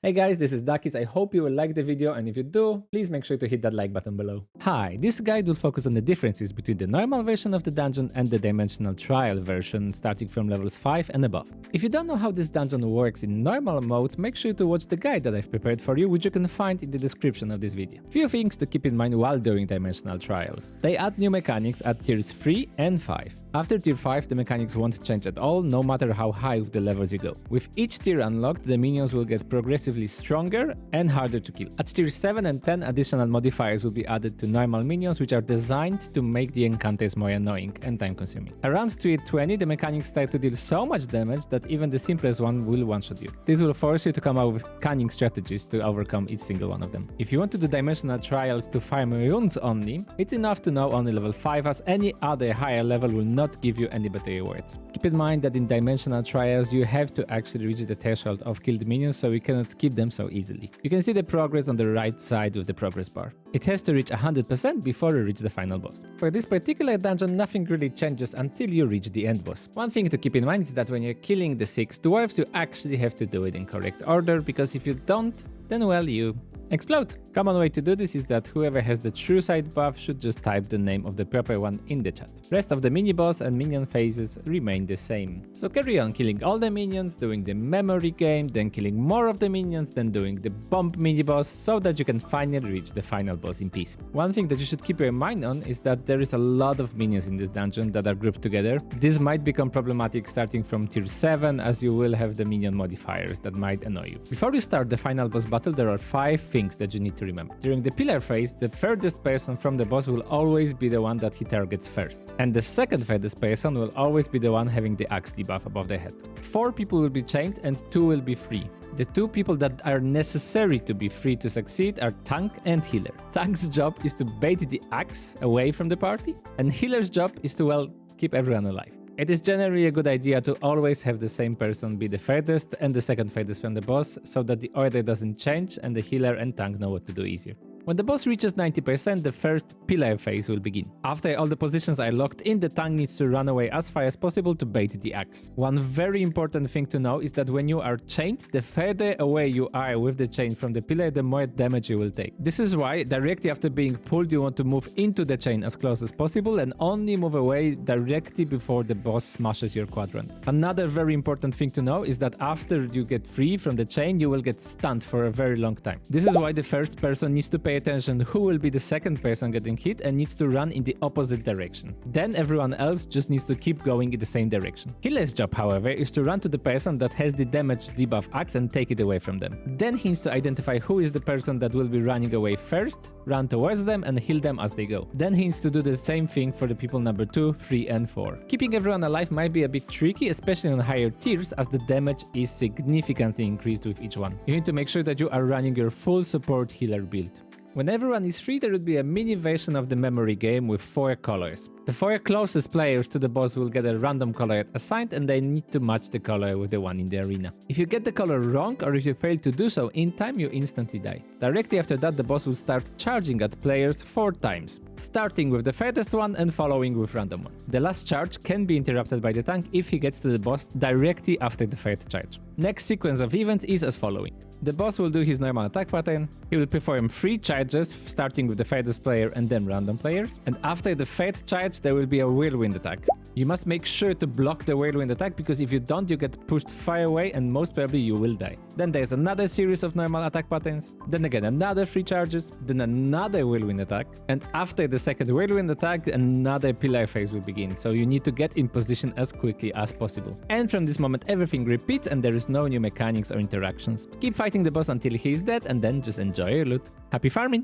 Hey guys, this is Duckie. I hope you will like the video, and if you do, please make sure to hit that like button below. Hi, this guide will focus on the differences between the normal version of the dungeon and the dimensional trial version, starting from levels 5 and above. If you don't know how this dungeon works in normal mode, make sure to watch the guide that I've prepared for you, which you can find in the description of this video. Few things to keep in mind while doing dimensional trials. They add new mechanics at tiers 3 and 5. After tier 5, the mechanics won't change at all, no matter how high with the levels you go. With each tier unlocked, the minions will get progressively stronger and harder to kill. At tier 7 and 10, additional modifiers will be added to normal minions, which are designed to make the encounters more annoying and time-consuming. Around tier 20, the mechanics start to deal so much damage that even the simplest one will one-shot you. This will force you to come up with cunning strategies to overcome each single one of them. If you want to do dimensional trials to farm runes only, it's enough to know only level 5, as any other higher level will not give you any better rewards. Keep in mind that in dimensional trials you have to actually reach the threshold of killed minions, so you cannot skip them so easily. You can see the progress on the right side with the progress bar. It has to reach 100% before you reach the final boss. For this particular dungeon, nothing really changes until you reach the end boss. One thing to keep in mind is that when you're killing the 6 dwarves, you actually have to do it in correct order, because if you don't, then well, you explode. Common way to do this is that whoever has the true side buff should just type the name of the proper one in the chat. Rest of the mini-boss and minion phases remain the same. So carry on killing all the minions, doing the memory game, then killing more of the minions, then doing the bomb mini-boss, so that you can finally reach the final boss in peace. One thing that you should keep your mind on is that there is a lot of minions in this dungeon that are grouped together. This might become problematic starting from tier 7, as you will have the minion modifiers that might annoy you. Before you start the final boss battle, there are 5 things that you need to remember. During the pillar phase, the furthest person from the boss will always be the one that he targets first, and the second furthest person will always be the one having the axe debuff above their head. 4 people will be chained and 2 will be free. The 2 people that are necessary to be free to succeed are Tank and Healer. Tank's job is to bait the axe away from the party, and Healer's job is to, well, keep everyone alive. It is generally a good idea to always have the same person be the furthest and the second furthest from the boss, so that the order doesn't change and the healer and tank know what to do easier. When the boss reaches 90%, the first pillar phase will begin. After all the positions are locked in, the tank needs to run away as far as possible to bait the axe. One very important thing to know is that when you are chained, the further away you are with the chain from the pillar, the more damage you will take. This is why directly after being pulled, you want to move into the chain as close as possible and only move away directly before the boss smashes your quadrant. Another very important thing to know is that after you get free from the chain, you will get stunned for a very long time. This is why the first person needs to pay attention who will be the second person getting hit and needs to run in the opposite direction. Then everyone else just needs to keep going in the same direction. Healer's job, however, is to run to the person that has the damage debuff axe and take it away from them. Then he needs to identify who is the person that will be running away first, run towards them and heal them as they go. Then he needs to do the same thing for the people number 2, 3 and 4. Keeping everyone alive might be a bit tricky, especially on higher tiers, as the damage is significantly increased with each one. You need to make sure that you are running your full support healer build. When everyone is free, there would be a mini version of the memory game with 4 colors. The 4 closest players to the boss will get a random color assigned, and they need to match the color with the one in the arena. If you get the color wrong, or if you fail to do so in time, you instantly die. Directly after that, the boss will start charging at players 4 times, starting with the furthest one and following with random one. The last charge can be interrupted by the tank if he gets to the boss directly after the 3rd charge. Next sequence of events is as following. The boss will do his normal attack pattern, he will perform 3 charges, starting with the furthest player and then random players, and after the 3rd charge there will be a whirlwind attack. You must make sure to block the whirlwind attack, because if you don't, you get pushed far away and most probably you will die. Then there's another series of normal attack patterns, then again another 3 charges, then another whirlwind attack, and after the 2nd whirlwind attack, another pillar phase will begin, so you need to get in position as quickly as possible. And from this moment everything repeats and there is no new mechanics or interactions. Keep fighting the boss until he is dead and then just enjoy your loot. Happy farming!